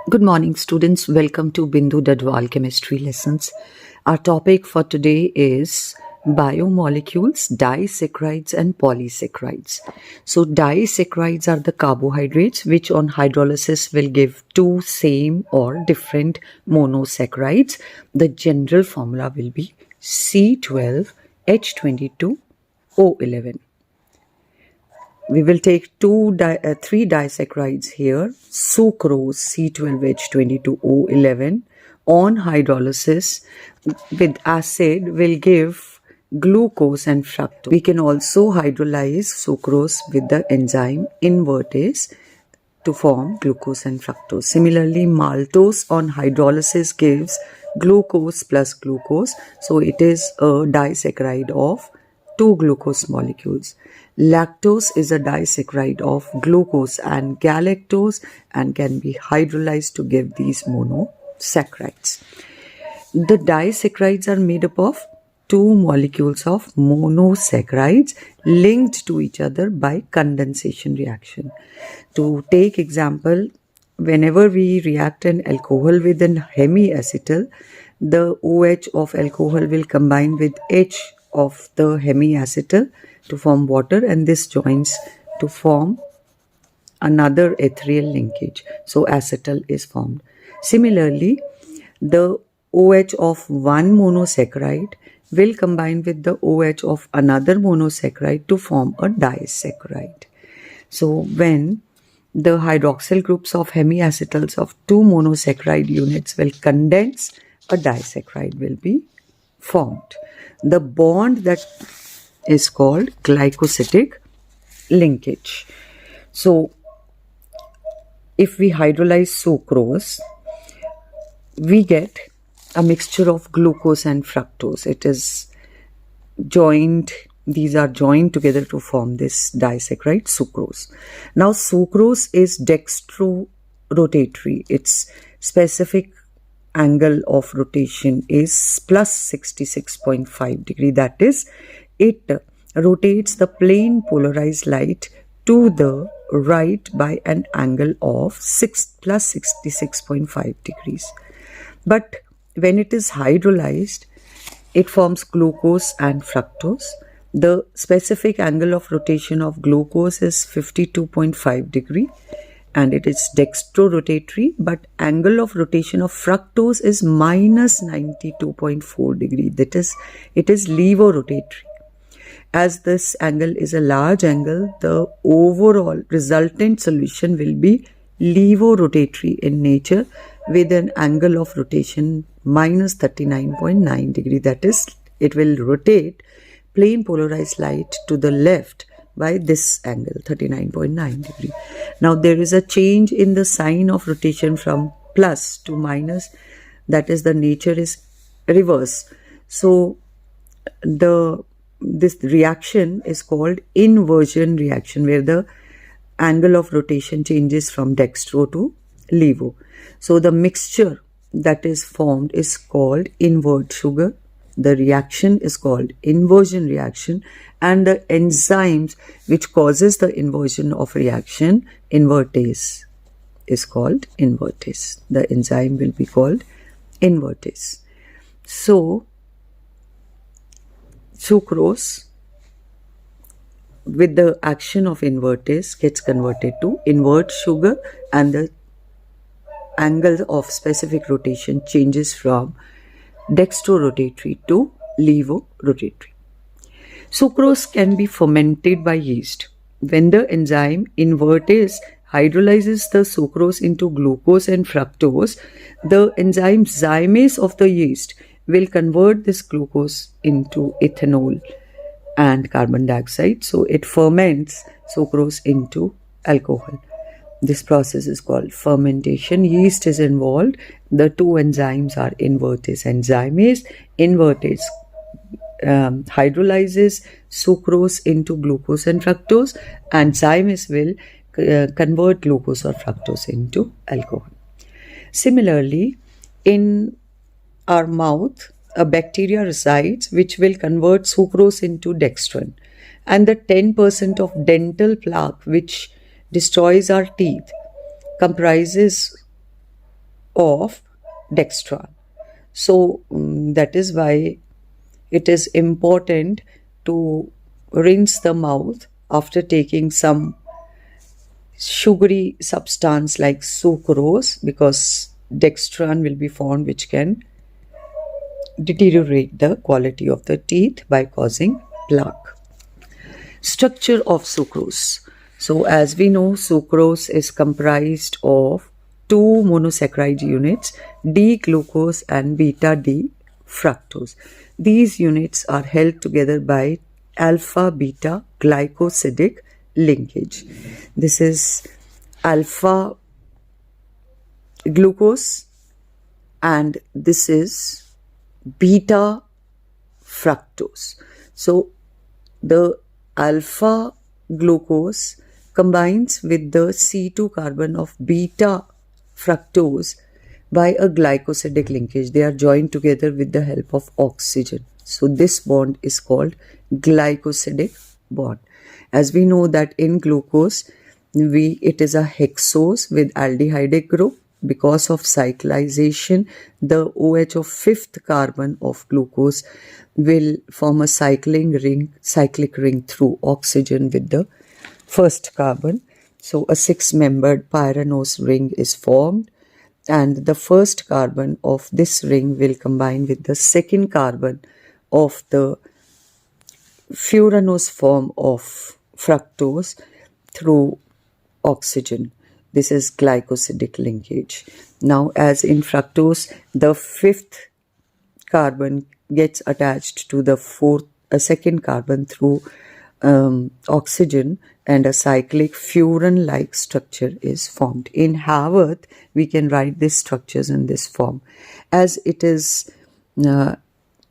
Good morning, students. Welcome to Bindu Dhadwal chemistry lessons. Our topic for today is biomolecules, disaccharides and polysaccharides. So disaccharides are the carbohydrates which on hydrolysis will give two same or different monosaccharides. The general formula will be C12H22O11. We will take three disaccharides here. Sucrose C12H22O11 on hydrolysis with acid will give glucose and fructose. We can also hydrolyze sucrose with the enzyme invertase to form glucose and fructose. Similarly, maltose on hydrolysis gives glucose plus glucose. So it is a disaccharide of two glucose molecules. Lactose is a disaccharide of glucose and galactose and can be hydrolyzed to give these monosaccharides. The disaccharides are made up of two molecules of monosaccharides linked to each other by condensation reaction. To take example, whenever we react an alcohol with an hemiacetal, the OH of alcohol will combine with H of the hemiacetal to form water, and this joins to form another ethereal linkage. So acetal is formed. Similarly, the OH of one monosaccharide will combine with the OH of another monosaccharide to form a disaccharide. So when the hydroxyl groups of hemiacetals of two monosaccharide units will condense, a disaccharide will be formed. The bond that is called glycosidic linkage. So if we hydrolyze sucrose, we get a mixture of glucose and fructose. It is joined, these are joined together to form this disaccharide sucrose. Now sucrose is dextrorotatory. Its specific angle of rotation is plus 66.5 degree. That is, it rotates the plane polarized light to the right by an angle of plus 66.5 degrees. But when it is hydrolyzed, it forms glucose and fructose. The specific angle of rotation of glucose is 52.5 degree and it is dextrorotatory, but angle of rotation of fructose is minus 92.4 degree. That is, it is levorotatory. As this angle is a large angle, the overall resultant solution will be levorotatory in nature with an angle of rotation minus 39.9 degree. That is, it will rotate plane polarized light to the left by this angle, 39.9 degree. Now there is a change in the sign of rotation from plus to minus. That is, the nature is reverse. So this reaction is called inversion reaction, where the angle of rotation changes from dextro to levo. So the mixture that is formed is called invert sugar. The reaction is called inversion reaction, and the enzymes which causes the inversion of reaction, invertase, is called invertase. The enzyme will be called invertase. So sucrose with the action of invertase gets converted to invert sugar, and the angle of specific rotation changes from dextrorotatory to levorotatory. Sucrose can be fermented by yeast. When the enzyme invertase hydrolyzes the sucrose into glucose and fructose, the enzyme zymase of the yeast will convert this glucose into ethanol and carbon dioxide. So it ferments sucrose into alcohol. This process is called fermentation. Yeast is involved. The two enzymes are invertase and zymase. Invertase hydrolyzes sucrose into glucose and fructose, and zymase will convert glucose or fructose into alcohol. Similarly, in our mouth, a bacteria resides which will convert sucrose into dextrin, and the 10% of dental plaque which destroys our teeth comprises of dextran. So that is why it is important to rinse the mouth after taking some sugary substance like sucrose, because dextran will be formed which can deteriorate the quality of the teeth by causing plaque. Structure of sucrose. So as we know, sucrose is comprised of two monosaccharide units, D-glucose and beta-D-fructose. These units are held together by alpha-beta glycosidic linkage. This is alpha glucose and this is beta fructose. So the alpha glucose combines with the C2 carbon of beta fructose by a glycosidic linkage. They are joined together with the help of oxygen. So this bond is called glycosidic bond. As we know that in glucose, it is a hexose with aldehydic group. Because of cyclization, the OH of fifth carbon of glucose will form a cyclic ring through oxygen with the first carbon. So a six-membered pyranose ring is formed, and the first carbon of this ring will combine with the second carbon of the furanose form of fructose through oxygen. This is glycosidic linkage. Now, as in fructose, the fifth carbon gets attached to the second carbon through oxygen, and a cyclic furan-like structure is formed. In Haworth, we can write these structures in this form. As it is the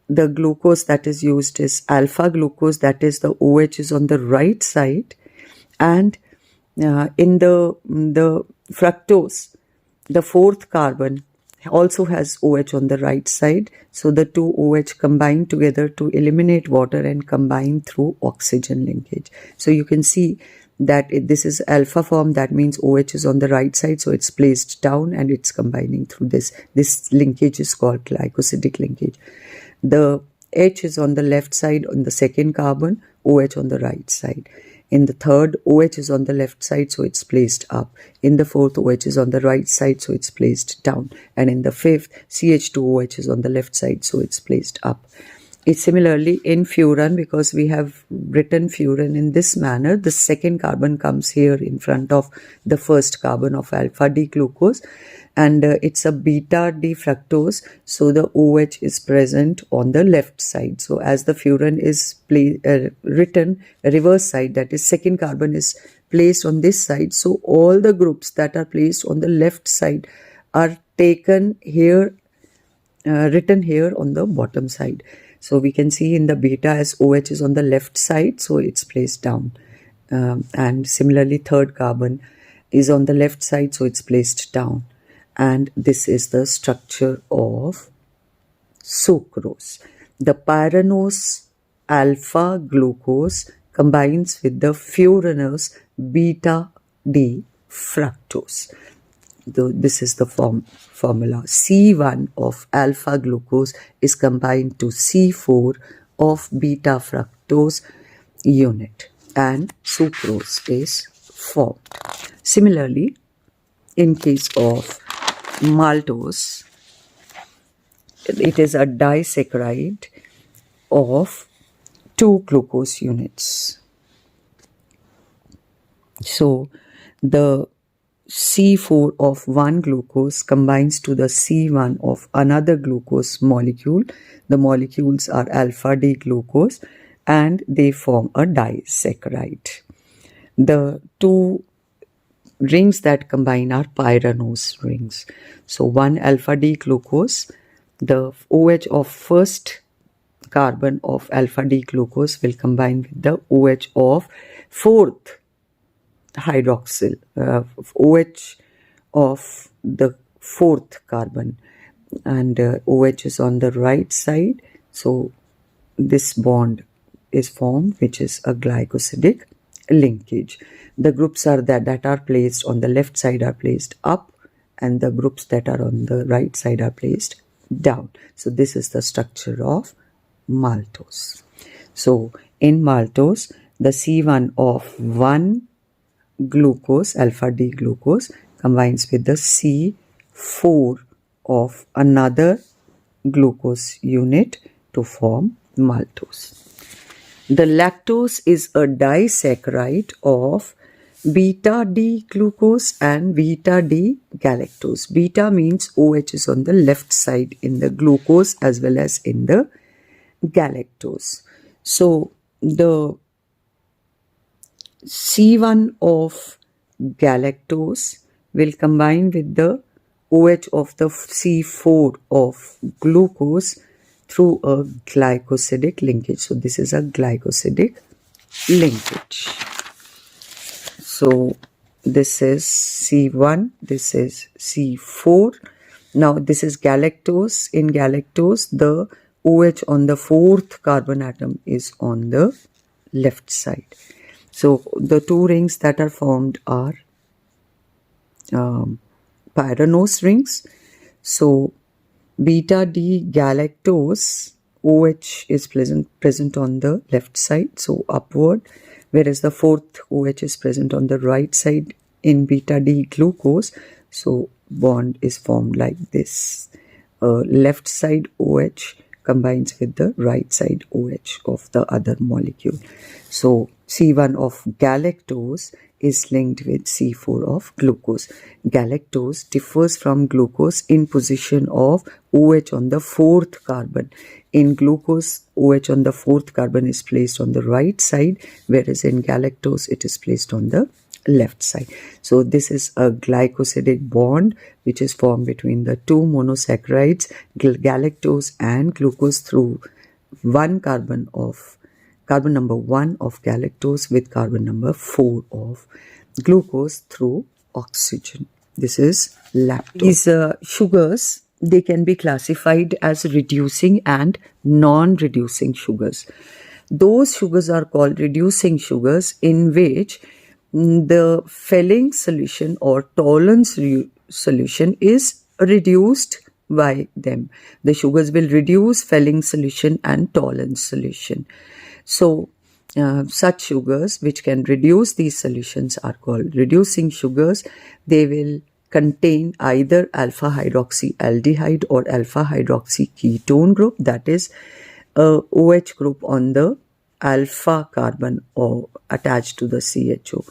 glucose that is used is alpha glucose, that is the OH is on the right side, and in the fructose, the fourth carbon also has OH on the right side. So the two OH combine together to eliminate water and combine through oxygen linkage. So you can see that this is alpha form, that means OH is on the right side, so it's placed down and it's combining through this. This linkage is called glycosidic linkage. The H is on the left side on the second carbon, OH on the right side. In the third, OH is on the left side, so it's placed up. In the fourth, OH is on the right side, so it's placed down. And in the fifth, CH2OH is on the left side, so it's placed up. It's similarly in furan, because we have written furan in this manner, the second carbon comes here in front of the first carbon of alpha D glucose, and it's a beta D fructose, so the OH is present on the left side. So as the furan is written reverse side, that is second carbon is placed on this side, so all the groups that are placed on the left side are taken here, written here on the bottom side. So we can see in the beta as OH is on the left side, so it's placed down. And similarly, third carbon is on the left side, so it's placed down. And this is the structure of sucrose. The pyranose alpha glucose combines with the furanose beta D fructose. This is the formula. C1 of alpha glucose is combined to C4 of beta fructose unit, and sucrose is formed. Similarly, in case of maltose, it is a disaccharide of 2 glucose units. So the C4 of one glucose combines to the C1 of another glucose molecule. The molecules are alpha D glucose and they form a disaccharide. The two rings that combine are pyranose rings. So one alpha D glucose, the OH of first carbon of alpha D glucose will combine with the OH of fourth hydroxyl, OH of the fourth carbon, and OH is on the right side, so this bond is formed, which is a glycosidic linkage. The groups are that are placed on the left side are placed up and the groups that are on the right side are placed down. So this is the structure of maltose. So in maltose, the C1 of one glucose, alpha D glucose, combines with the C4 of another glucose unit to form maltose. The lactose is a disaccharide of beta D glucose and beta D galactose. Beta means OH is on the left side in the glucose as well as in the galactose. So the C1 of galactose will combine with the OH of the C4 of glucose through a glycosidic linkage. So this is a glycosidic linkage. So this is C1, this is C4. Now this is galactose. In galactose, the OH on the fourth carbon atom is on the left side. So the two rings that are formed are pyranose rings. So beta D galactose OH is present on the left side, so upward, whereas the fourth OH is present on the right side in beta D glucose. So bond is formed like this. Left side OH combines with the right side OH of the other molecule. So C1 of galactose is linked with C4 of glucose. Galactose differs from glucose in position of OH on the fourth carbon. In glucose, OH on the fourth carbon is placed on the right side, whereas in galactose it is placed on the left side. So this is a glycosidic bond which is formed between the two monosaccharides, galactose and glucose, through one carbon number 1 of galactose with carbon number 4 of glucose through oxygen. This is lactose. These sugars, they can be classified as reducing and non-reducing sugars. Those sugars are called reducing sugars in which the Fehling solution or Tollens solution is reduced by them. The sugars will reduce Fehling solution and Tollens solution. So such sugars which can reduce these solutions are called reducing sugars. They will contain either alpha hydroxyaldehyde or alpha hydroxy ketone group, that is a OH group on the alpha carbon or attached to the CHO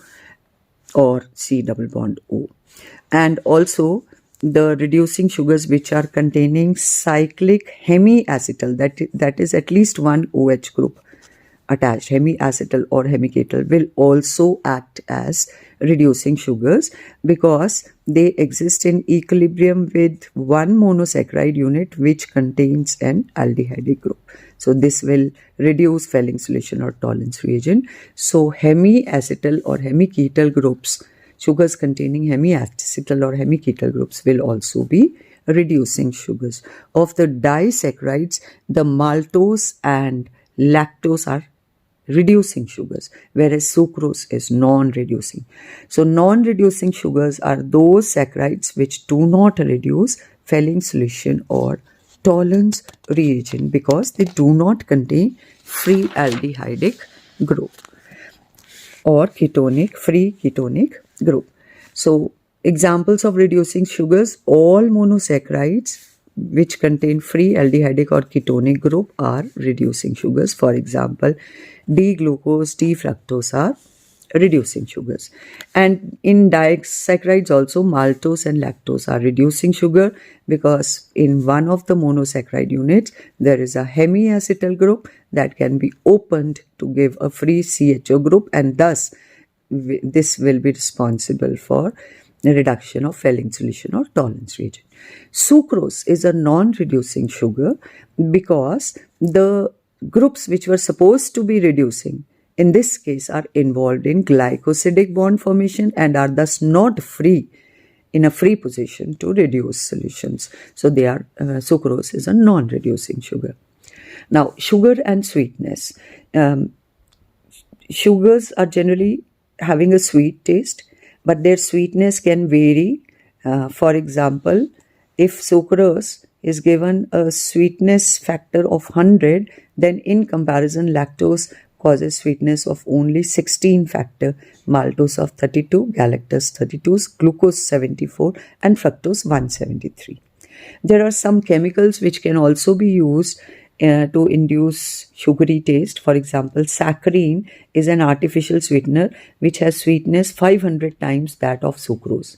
or C double bond O. And also the reducing sugars which are containing cyclic hemiacetal, that is at least one OH group attached, hemiacetal or hemiketal, will also act as reducing sugars because they exist in equilibrium with one monosaccharide unit which contains an aldehyde group. So this will reduce Fehling solution or Tollens reagent. So hemiacetal or hemiketal groups, sugars containing hemiacetal or hemiketal groups, will also be reducing sugars. Of the disaccharides, the maltose and lactose are reducing sugars, whereas sucrose is non-reducing. So non-reducing sugars are those saccharides which do not reduce Fehling solution or Tollens reagent because they do not contain free aldehydic group or free ketonic group. So examples of reducing sugars: all monosaccharides which contain free aldehydic or ketonic group are reducing sugars. For example, D-glucose, D-fructose are reducing sugars. And in disaccharides also, maltose and lactose are reducing sugar because in one of the monosaccharide units there is a hemiacetal group that can be opened to give a free CHO group, and thus this will be responsible for the reduction of Fehling solution or Tollens reagent. Sucrose is a non-reducing sugar because the groups which were supposed to be reducing in this case are involved in glycosidic bond formation and are thus not free in a free position to reduce solutions. So they are sucrose is a non-reducing sugar. Now, sugar and sweetness. Sugars are generally having a sweet taste, but their sweetness can vary For example, if sucrose is given a sweetness factor of 100, then in comparison lactose causes sweetness of only 16 factor, maltose of 32, galactose 32, glucose 74 and fructose 173. There are some chemicals which can also be used to induce sugary taste. For example, saccharin is an artificial sweetener which has sweetness 500 times that of sucrose.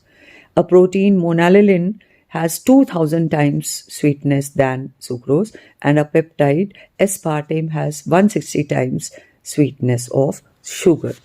A protein, monalalin, has 2000 times sweetness than sucrose, and a peptide, aspartame, has 160 times sweetness of sucrose.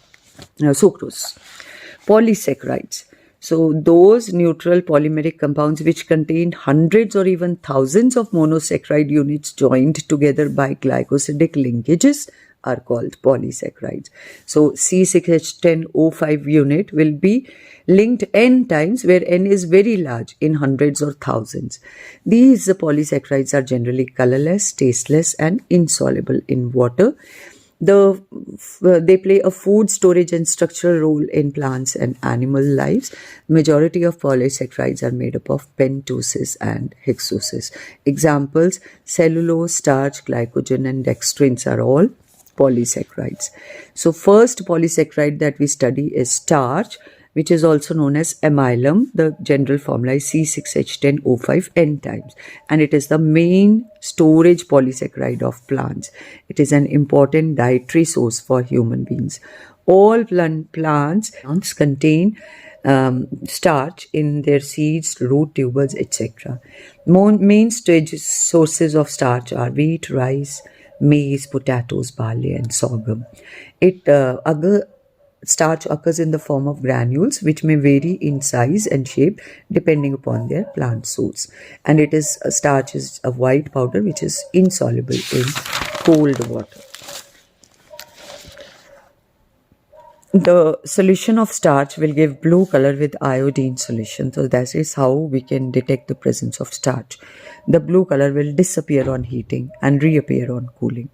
Polysaccharides. So those neutral polymeric compounds which contain hundreds or even thousands of monosaccharide units joined together by glycosidic linkages are called polysaccharides. So C6H10O5 unit will be linked n times, where n is very large, in hundreds or thousands. These polysaccharides are generally colorless, tasteless and insoluble in water. They play a food storage and structural role in plants and animal lives. Majority of polysaccharides are made up of pentoses and hexoses. Examples: cellulose, starch, glycogen and dextrins are all polysaccharides. So first polysaccharide that we study is starch, which is also known as amylum. The general formula is C6H10O5 n times, and it is the main storage polysaccharide of plants. It is an important dietary source for human beings. All plants contain starch in their seeds, root, tubers, etc. Main sources of starch are wheat, rice, maize, potatoes, barley and sorghum. Starch occurs in the form of granules which may vary in size and shape depending upon their plant source, and starch is a white powder which is insoluble in cold water. The solution of starch will give blue color with iodine solution. So that is how we can detect the presence of starch. The blue color will disappear on heating and reappear on cooling.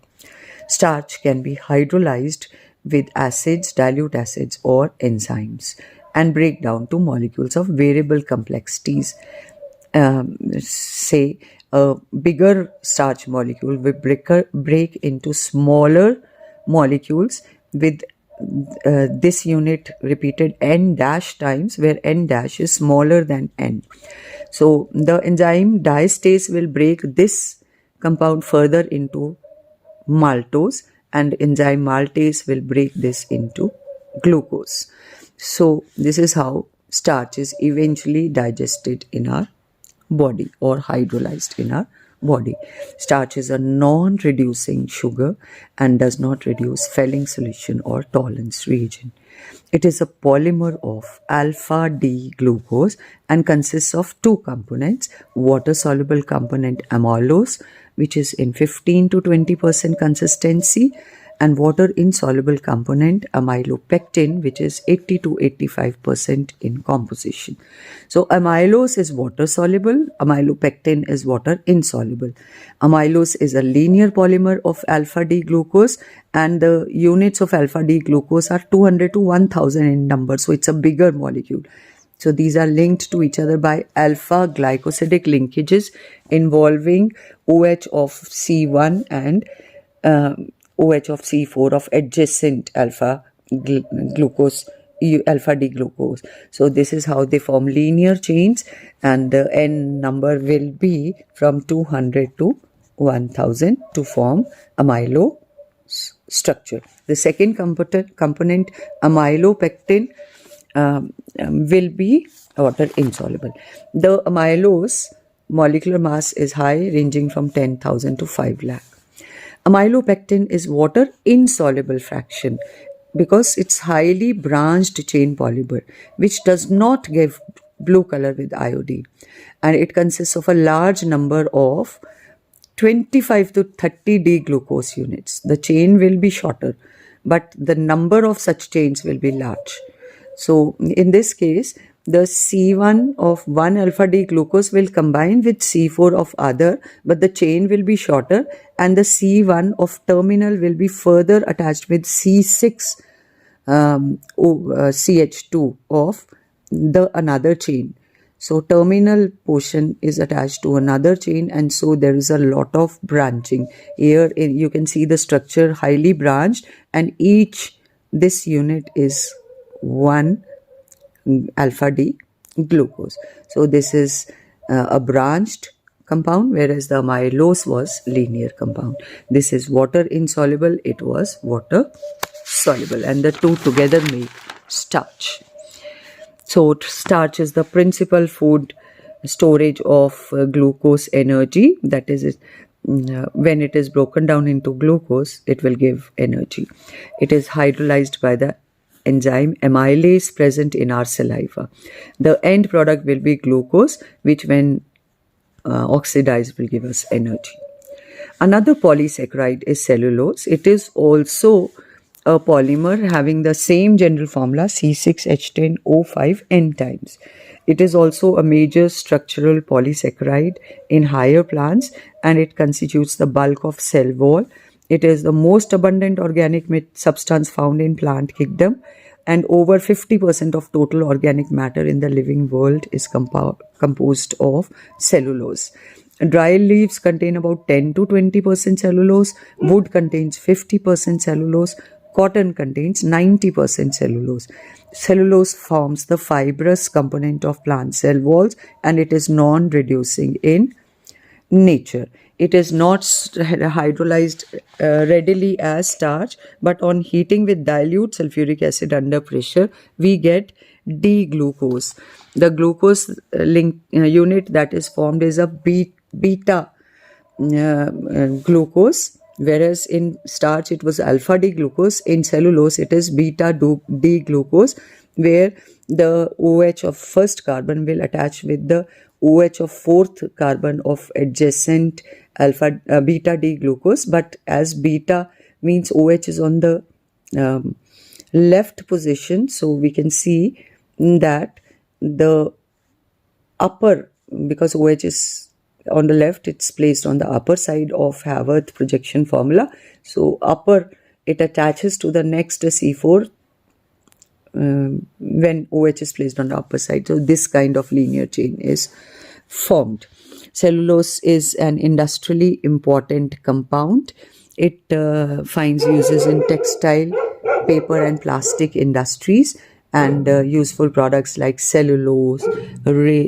Starch can be hydrolyzed with acids, dilute acids or enzymes and break down to molecules of variable complexities. Say a bigger starch molecule will break into smaller molecules with this unit repeated n dash times, where n dash is smaller than n. So the enzyme diastase will break this compound further into maltose, and enzyme maltase will break this into glucose. So this is how starch is eventually digested in our body or hydrolyzed in our body. Starch is a non-reducing sugar and does not reduce Fehling solution or Tollens reagent. It is a polymer of alpha-D glucose and consists of two components: water-soluble component amylose, which is in 15 to 20% consistency, and water-insoluble component amylopectin, which is 80 to 85% in composition. So amylose is water-soluble, amylopectin is water-insoluble. Amylose is a linear polymer of alpha-D glucose, and the units of alpha-D glucose are 200 to 1000 in number, so it's a bigger molecule. So these are linked to each other by alpha glycosidic linkages involving OH of C1 and OH of C4 of adjacent alpha D glucose. So this is how they form linear chains, and the N number will be from 200 to 1000 to form amylo structure. The second component amylopectin will be water insoluble. The amylose molecular mass is high, ranging from 10,000 to 5 lakh. Amylopectin is water insoluble fraction because it's highly branched chain polymer which does not give blue color with iodine, and it consists of a large number of 25 to 30 D glucose units. The chain will be shorter, but the number of such chains will be large. So in this case, the C1 of 1 alpha D glucose will combine with C4 of other, but the chain will be shorter, and the C1 of terminal will be further attached with C6 CH2 of the another chain. So terminal portion is attached to another chain, and so there is a lot of branching. Here you can see the structure highly branched, and each this unit is one alpha D glucose. So this is a branched compound, whereas the amylose was linear compound. This is water insoluble, it was water soluble, and the two together make starch. So starch is the principal food storage of glucose energy. That is, when it is broken down into glucose, it will give energy. It is hydrolyzed by the enzyme amylase present in our saliva. The end product will be glucose, which when oxidized will give us energy. Another polysaccharide is cellulose. It is also a polymer having the same general formula C6H10O5 N times. It is also a major structural polysaccharide in higher plants, and it constitutes the bulk of cell wall. It is the most abundant organic substance found in plant kingdom, and over 50% of total organic matter in the living world is composed of cellulose. Dry leaves contain about 10 to 20% cellulose. Wood contains 50% cellulose. Cotton contains 90% cellulose. Cellulose forms the fibrous component of plant cell walls, and it is non-reducing in nature. It is not hydrolyzed readily as starch, but on heating with dilute sulfuric acid under pressure, we get D-glucose. The glucose link unit that is formed is a beta glucose, whereas in starch it was alpha D glucose. In cellulose it is beta D glucose, where the OH of first carbon will attach with the OH of fourth carbon of adjacent beta D glucose. But as beta means OH is on the left position, so we can see that the upper, because OH is on the left, it's placed on the upper side of Haworth projection formula. So upper, it attaches to the next C4 when OH is placed on the upper side. So this kind of linear chain is formed. Cellulose is an industrially important compound. It finds uses in textile, paper and plastic industries, and useful products like cellulose,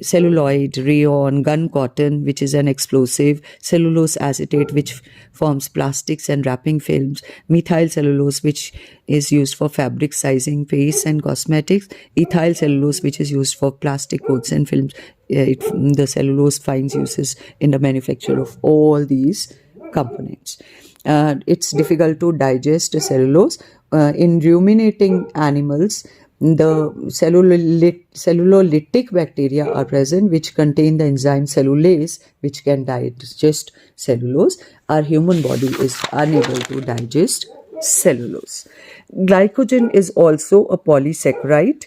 celluloid, rayon, gun cotton, which is an explosive, cellulose acetate, which forms plastics and wrapping films, methyl cellulose, which is used for fabric sizing, pastes and cosmetics, ethyl cellulose, which is used for plastic coats and films. The cellulose finds uses in the manufacture of all these components. It's difficult to digest cellulose. In ruminating animals, the cellulolytic bacteria are present, which contain the enzyme cellulase, which can digest cellulose. Our human body is unable to digest cellulose. Glycogen is also a polysaccharide.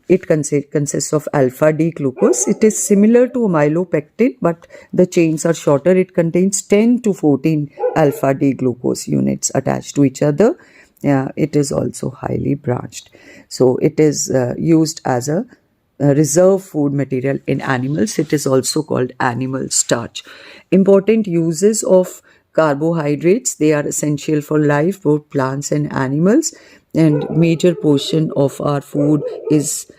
It consists of alpha D glucose. It is similar to amylopectin, but the chains are shorter. It contains 10 to 14 alpha D glucose units attached to each other. It is also highly branched. So it is used as a reserve food material in animals. It is also called animal starch. Important uses of carbohydrates. They are essential for life, both plants and animals, and major portion of our food is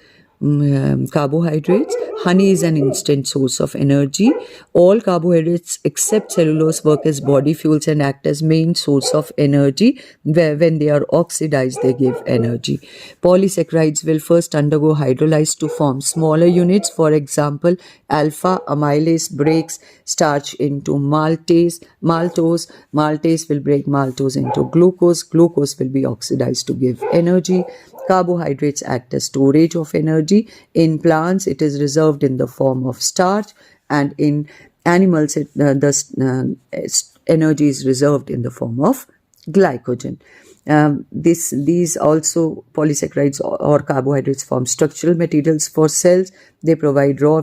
carbohydrates. Honey is an instant source of energy. All carbohydrates except cellulose work as body fuels and act as main source of energy. When they are oxidized, they give energy. Polysaccharides will first undergo hydrolysis to form smaller units. For example, alpha amylase breaks starch into maltase. Maltase will break maltose into glucose. Glucose will be oxidized to give energy. Carbohydrates act as storage of energy. In plants, it is reserved in the form of starch, and in animals, the energy is reserved in the form of glycogen. These also polysaccharides or carbohydrates form structural materials for cells. They provide raw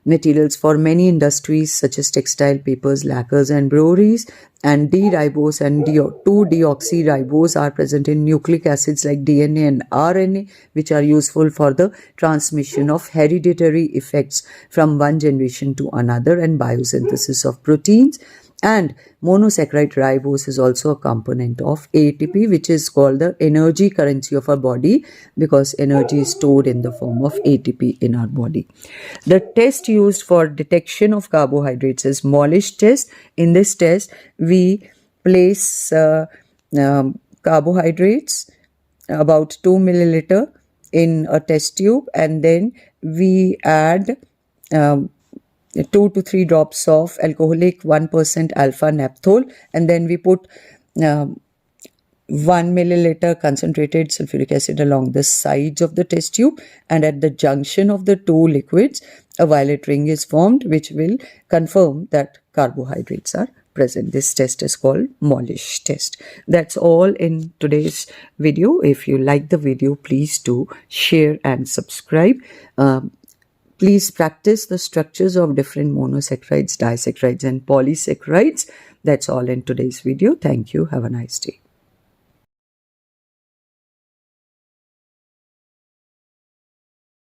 materials for many industries such as textile, papers, lacquers and breweries. And D-ribose and 2-deoxyribose are present in nucleic acids like DNA and RNA, which are useful for the transmission of hereditary effects from one generation to another and biosynthesis of proteins. And monosaccharide ribose is also a component of ATP, which is called the energy currency of our body, because energy is stored in the form of ATP in our body. The test used for detection of carbohydrates is Molish test. In this test, we place carbohydrates, about 2 milliliter, in a test tube, and then we add 2 to 3 drops of alcoholic 1% alpha naphthol, and then we put 1 milliliter concentrated sulfuric acid along the sides of the test tube, and at the junction of the two liquids a violet ring is formed, which will confirm that carbohydrates are present. This test is called Molish test. That's all in today's video. If you like the video, please do share and subscribe. Please practice the structures of different monosaccharides, disaccharides and polysaccharides. That's all in today's video. Thank you. Have a nice day.